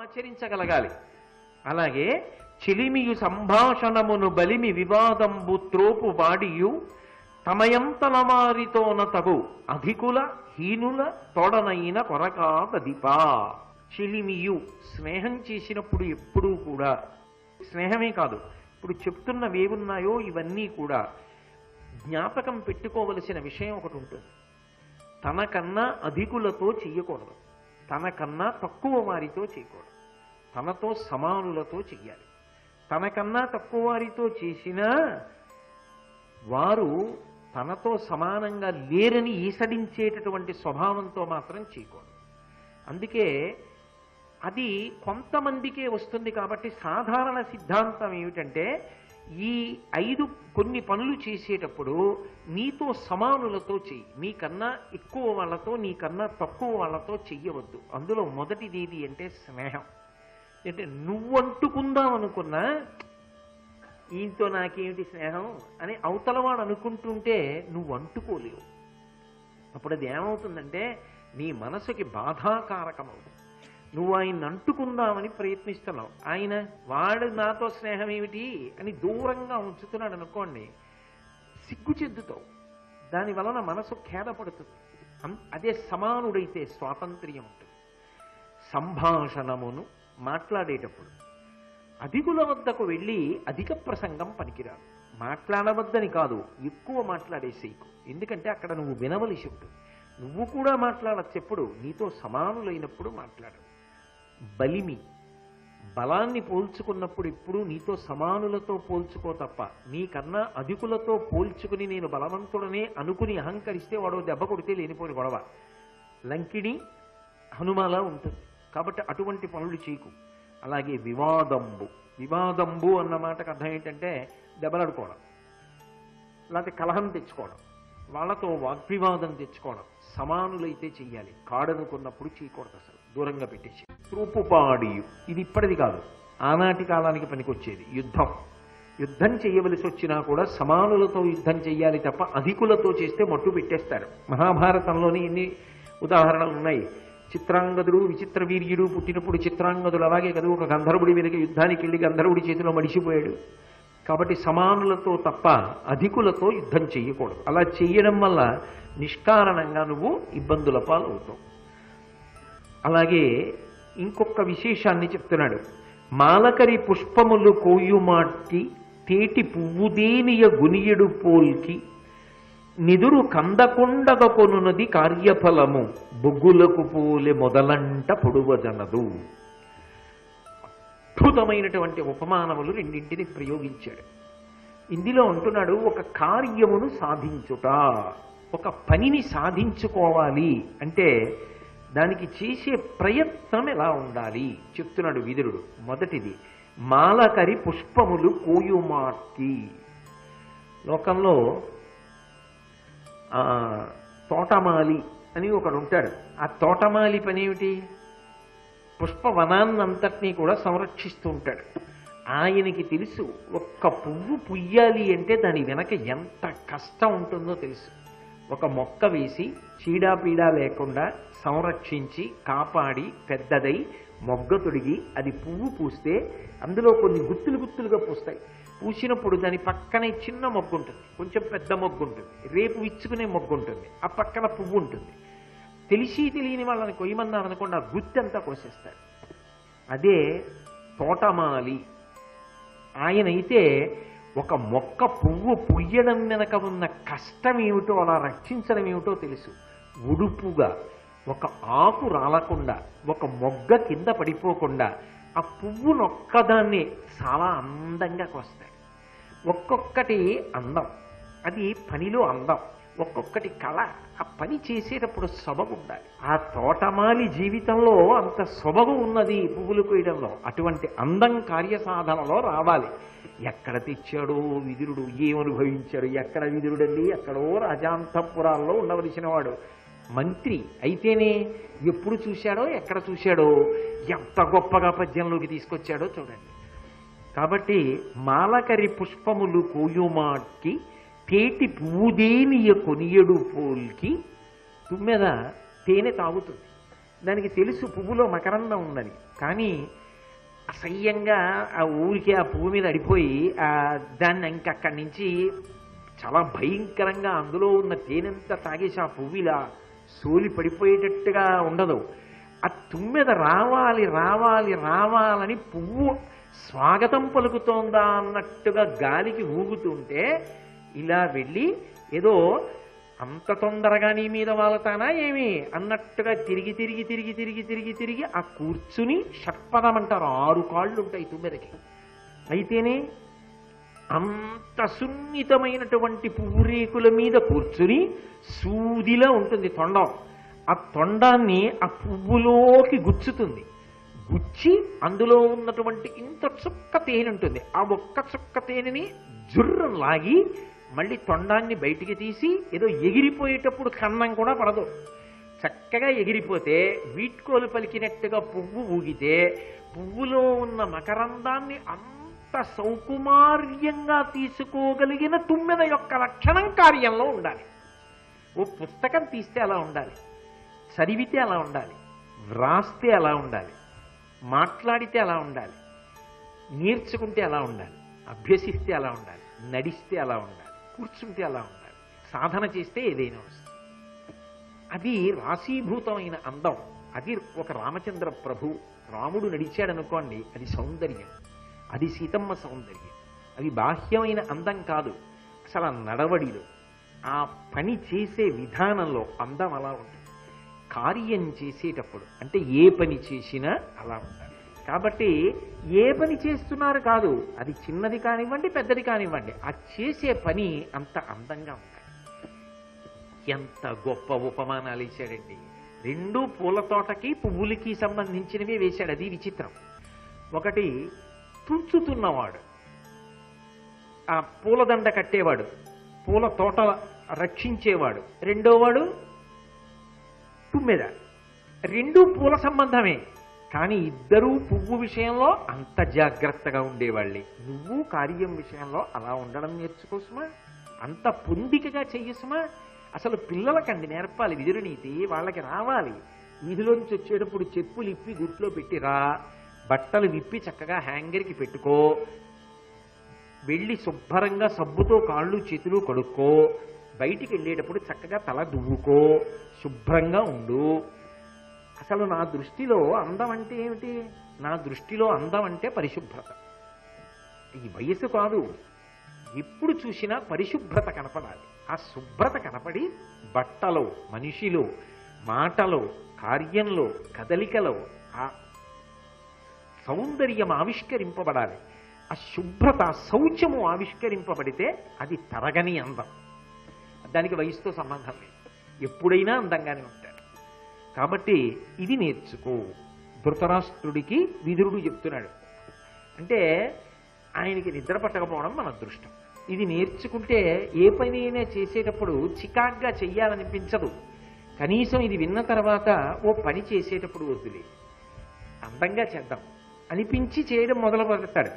ఆచరించగలగాలి. అలాగే చెలిమియు సంభాషణమును బలిమి వివాదంబు త్రోపు వాడియు తమయంతలమారితోన తగు అధికుల హీనుల తోడనైన కొరకాదదిపా. చెలిమియు స్నేహం చేసినప్పుడు ఎప్పుడూ కూడా, స్నేహమే కాదు ఇప్పుడు చెప్తున్నవేవున్నాయో ఇవన్నీ కూడా జ్ఞాపకం పెట్టుకోవలసిన విషయం ఒకటి ఉంటుంది. తనకన్నా అధికులతో చెయ్యకూడదు, తనకన్నా తక్కువ వారితో చేయకూడదు, తనతో సమానులతో చెయ్యాలి. తనకన్నా తక్కువ వారితో చేసినా వారు తనతో సమానంగా లేరని ఈసడించేటటువంటి స్వభావంతో మాత్రం చేయకూడదు. అందుకే అది కొంతమందికే వస్తుంది. కాబట్టి సాధారణ సిద్ధాంతం ఏమిటంటే, ఈ 5 కొన్ని పనులు చేసేటప్పుడు నీతో సమానులతో చెయ్యి, నీకన్నా ఎక్కువ వాళ్ళతో నీకన్నా తక్కువ వాళ్ళతో చెయ్యవద్దు. అందులో మొదటిది ఏది అంటే స్నేహం. అంటే నువ్వంటుకుందాం అనుకున్నా ఈయనతో నాకేమిటి స్నేహం అని అవతలవాడు అనుకుంటుంటే నువ్వు అంటుకోలేవు. అప్పుడు అది ఏమవుతుందంటే నీ మనసుకి బాధాకారకం అవుతుంది. నువ్వు ఆయన్ని అంటుకుందామని ప్రయత్నిస్తున్నావు, ఆయన వాడు నాతో స్నేహం ఏమిటి అని దూరంగా ఉంచుతున్నాడు అనుకోండి, సిగ్గు చెందుతావు, దాని వలన మనసు ఖేదపడుతుంది. అదే సమానుడైతే స్వాతంత్ర్యం ఉంటుంది. సంభాషణమును మాట్లాడేటప్పుడు అధికుల వద్దకు వెళ్ళి అధిక ప్రసంగం పనికిరాదు. మాట్లాడవద్దని కాదు, ఎక్కువ మాట్లాడేసేయకు. ఎందుకంటే అక్కడ నువ్వు వినవలసి ఉంటుంది. నువ్వు కూడా మాట్లాడచ్చు, ఎప్పుడు నీతో సమానులైనప్పుడు మాట్లాడు. బలిమి, బలాన్ని పోల్చుకున్నప్పుడు ఎప్పుడు నీతో సమానులతో పోల్చుకో తప్ప నీకన్నా అధికులతో పోల్చుకుని నేను బలవంతుడనే అనుకుని అహంకరిస్తే వాడు దెబ్బ కొడితే లేనిపోని గొడవ, లంకిణి హనుమాలా ఉంటుంది. కాబట్టి అటువంటి పనులు చేయకు. అలాగే వివాదంబు అన్న మాటకు అర్థం ఏంటంటే దెబ్బలాడుకోవడం, లేకపోతే కలహం తెచ్చుకోవడం, వాళ్ళతో వాగ్వివాదం తెచ్చుకోవడం. సమానులైతే చెయ్యాలి, కాడనుకున్నప్పుడు చేయకూడదు, అసలు దూరంగా పెట్టేసి. త్రూపుపాడియు, ఇది ఇప్పటిది కాదు, ఆనాటి కాలానికి పనికొచ్చేది. యుద్ధం చేయవలసి వచ్చినా కూడా సమానులతో యుద్ధం చెయ్యాలి తప్ప అధికులతో చేస్తే మట్టు పెట్టేస్తారు. మహాభారతంలోని ఎన్ని ఉదాహరణలు ఉన్నాయి. చిత్రాంగదుడు విచిత్ర వీర్యుడు పుట్టినప్పుడు చిత్రాంగదుడు అలాగే కదా ఒక గంధర్వుడి వెనుక యుద్ధానికి వెళ్ళి గంధర్వుడి చేతిలో మడిసిపోయాడు. కాబట్టి సమానులతో తప్ప అధికులతో యుద్ధం చెయ్యకూడదు. అలా చెయ్యడం వల్ల నిష్కారణంగా నువ్వు ఇబ్బందుల పాలవుతావు. అలాగే ఇంకొక విశేషాన్ని చెప్తున్నాడు. మాలకరి పుష్పములు కోయుమాట్టి తేటి పువ్వుదేనియ గునియడు పోల్కి నిదురు కందకొండగ కొనున్నది కార్యఫలము బొగ్గులకు పోలే మొదలంట పొడువజనదు. అద్భుతమైనటువంటి ఉపమానములు రెండింటిని ప్రయోగించాడు. ఇందులో అంటున్నాడు, ఒక కార్యమును సాధించుట, ఒక పనిని సాధించుకోవాలి అంటే దానికి చేసే ప్రయత్నం ఎలా ఉండాలి చెప్తున్నాడు విదురుడు. మొదటిది మాలకరి పుష్పములు కోయుమార్తి. లోకంలో తోటమాలి అని ఒకడు ఉంటాడు. ఆ తోటమాలి పని ఏమిటి? పుష్పవనాన్నంతటినీ కూడా సంరక్షిస్తూ ఉంటాడు. ఆయనకి తెలుసు ఒక్క పువ్వు పుయ్యాలి అంటే దాని వెనక ఎంత కష్టం ఉంటుందో తెలుసు. ఒక మొక్క వేసి చీడాపీడా లేకుండా సంరక్షించి కాపాడి పెద్దదై మొగ్గ తొడిగి అది పువ్వు పూస్తే అందులో కొన్ని గుత్తులుగా పూస్తాయి. పూసినప్పుడు దాని పక్కనే చిన్న మొగ్గు ఉంటుంది, కొంచెం పెద్ద మొగ్గు ఉంటుంది, రేపు విచ్చుకునే మొగ్గు ఉంటుంది, ఆ పక్కన పువ్వు ఉంటుంది. తెలిసి తెలియని వాళ్ళని కొయ్యమన్నారనుకోండి ఆ గుత్తంతా కోసేస్తారు. అదే తోటమాలి. ఆయనైతే ఒక మొక్క పువ్వు పుయ్యడం వెనక ఉన్న కష్టం ఏమిటో, అలా రక్షించడం ఏమిటో తెలుసు. ఉడుపుగా ఒక ఆకు రాలకుండా, ఒక మొగ్గ కింద పడిపోకుండా ఆ పువ్వునొక్కదాన్ని చాలా అందంగా కోస్తాడు. ఒక్కొక్కటి అందం, అది పనిలో అందం. ఒక్కొక్కటి కళ, ఆ పని చేసేటప్పుడు సొబగు ఉండాలి. ఆ తోటమాలి జీవితంలో అంత సొబగు ఉన్నది పువ్వులు కొయ్యడంలో. అటువంటి అందం కార్యసాధనలో రావాలి. ఎక్కడ తెచ్చాడో విదురుడు, ఏమనుభవించాడు? ఎక్కడ విదురుడండి? ఎక్కడో రాజాంతపురాల్లో ఉండవలసిన వాడు, మంత్రి అయితేనే ఎప్పుడు చూశాడో ఎక్కడ చూశాడో ఎంత గొప్పగా పద్యంలోకి తీసుకొచ్చాడో చూడండి. కాబట్టి మాలకరి పుష్పములు కోయుమాట్కి తేటి పువ్వుదేనియ కొనియడు పోల్కి. తుమ్మెద తేనె తాగుతుంది, దానికి తెలుసు పువ్వులో మకరందం ఉందని. కానీ అసహ్యంగా ఆ ఊరికి ఆ పువ్వు మీద అడిపోయి దాన్ని ఇంకక్కడి నుంచి చాలా భయంకరంగా అందులో ఉన్న తేనెంత తాగేసి ఆ పువ్వు ఇలా సోలి పడిపోయేటట్టుగా ఉండదు. ఆ తుమ్మెద రావాలి రావాలి రావాలని పువ్వు స్వాగతం పలుకుతోందా అన్నట్టుగా గాలికి ఊగుతుంటే ఇలా వెళ్ళి ఏదో అంత తొందరగా నీ మీద వాళ్తానా ఏమి అన్నట్టుగా తిరిగి తిరిగి తిరిగి తిరిగి తిరిగి తిరిగి ఆ కూర్చుని షట్పదం అంటారు, 6 కాళ్ళు ఉంటాయి తుమ్మెదకి. అయితేనే అంత సున్నితమైనటువంటి పువ్వు రేకుల మీద కూర్చుని సూదిలా ఉంటుంది తొండం. ఆ తొండాన్ని ఆ పువ్వులోకి గుచ్చుతుంది. గుచ్చి అందులో ఉన్నటువంటి ఇంత చుక్క తేనె ఉంటుంది. ఆ ఒక్క చుక్క తేనెని జుర్రం లాగి మళ్ళీ తొండాన్ని బయటికి తీసి ఏదో ఎగిరిపోయేటప్పుడు కన్నం కూడా పడదు. చక్కగా ఎగిరిపోతే వీడ్కోలు పలికినట్టుగా పువ్వు ఊగితే పువ్వులో ఉన్న మకరందాన్ని అంత సౌకుమార్యంగా తీసుకోగలిగిన తుమ్మెద యొక్క లక్షణం కార్యంలో ఉండాలి. ఓ పుస్తకం తీస్తే అలా ఉండాలి, చదివితే అలా ఉండాలి, వ్రాస్తే అలా ఉండాలి, మాట్లాడితే అలా ఉండాలి, నేర్చుకుంటే అలా ఉండాలి, అభ్యసిస్తే అలా ఉండాలి, నడిస్తే అలా ఉండాలి, కూర్చుంటే అలా ఉండాలి, సాధన చేస్తే ఏదైనా వస్తుంది. అది రాశీభూతమైన అందం. అది ఒక రామచంద్ర ప్రభు, రాముడు నడిచాడనుకోండి, అది సౌందర్యం, అది సీతమ్మ సౌందర్యం. అది బాహ్యమైన అందం కాదు, అసలు ఆ నడవడిలో, ఆ పని చేసే విధానంలో అందం అలా ఉంటుంది. కార్యం చేసేటప్పుడు అంటే ఏ పని చేసినా అలా ఉండాలి. కాబట్టి ఏ పని చేస్తున్నారు కాదు, అది చిన్నది కానివ్వండి పెద్దది కానివ్వండి, ఆ చేసే పని అంత అందంగా ఉండాలి. ఎంత గొప్ప ఉపమానాలు వేశాడండి. 2 పూల తోటకి పువ్వులకి సంబంధించినవి వేశాడు. అది విచిత్రం. ఒకటి తుంచుతున్నవాడు, ఆ పూలదండ కట్టేవాడు, పూల తోట రక్షించేవాడు. రెండోవాడు తుమ్మెద. 2 పూల సంబంధమే, కానీ ఇద్దరూ పువ్వు విషయంలో అంత జాగ్రత్తగా ఉండేవాళ్ళే. నువ్వు కార్యం విషయంలో అలా ఉండడం నేర్చుకోసమా, అంత పొందికగా చెయ్యసుమా. అసలు పిల్లలకండి నేర్పాలి విదురునీతి, వాళ్ళకి రావాలి. వీధిలోంచి వచ్చేటప్పుడు చెప్పులు ఇప్పి గుట్లో పెట్టిరా, బట్టలు విప్పి చక్కగా హ్యాంగర్కి పెట్టుకో, వెళ్ళి శుభ్రంగా సబ్బుతో కాళ్ళు చేతులు కడుక్కో, బయటికి వెళ్ళేటప్పుడు చక్కగా తల దువ్వుకో, శుభ్రంగా ఉండు. అసలు నా దృష్టిలో అందం అంటే ఏమిటి? నా దృష్టిలో అందం అంటే పరిశుభ్రత. ఈ వయసు కాదు, ఎప్పుడు చూసినా పరిశుభ్రత కనపడాలి. ఆ శుభ్రత కనపడి బట్టలో, మనిషిలో, మాటలో, కార్యంలో, కదలికలో ఆ సౌందర్యం ఆవిష్కరింపబడాలి. ఆ శుభ్రత, శౌచము ఆవిష్కరింపబడితే అది తరగని అందం. దానికి వయసుతో సంబంధం లేదు, ఎప్పుడైనా అందంగానే ఉంటాడు. కాబట్టి ఇది నేర్చుకో. ధృతరాష్ట్రుడికి విదురుడు చెప్తున్నాడు. అంటే ఆయనకి నిద్ర పట్టకపోవడం మన అదృష్టం. ఇది నేర్చుకుంటే ఏ పని అయినా చేసేటప్పుడు చికాగ్గా చెయ్యాలనిపించదు. కనీసం ఇది విన్న తర్వాత ఓ పని చేసేటప్పుడు వద్దులే, అందంగా చేద్దాం అనిపించి చేయడం మొదలు పెడతాడు.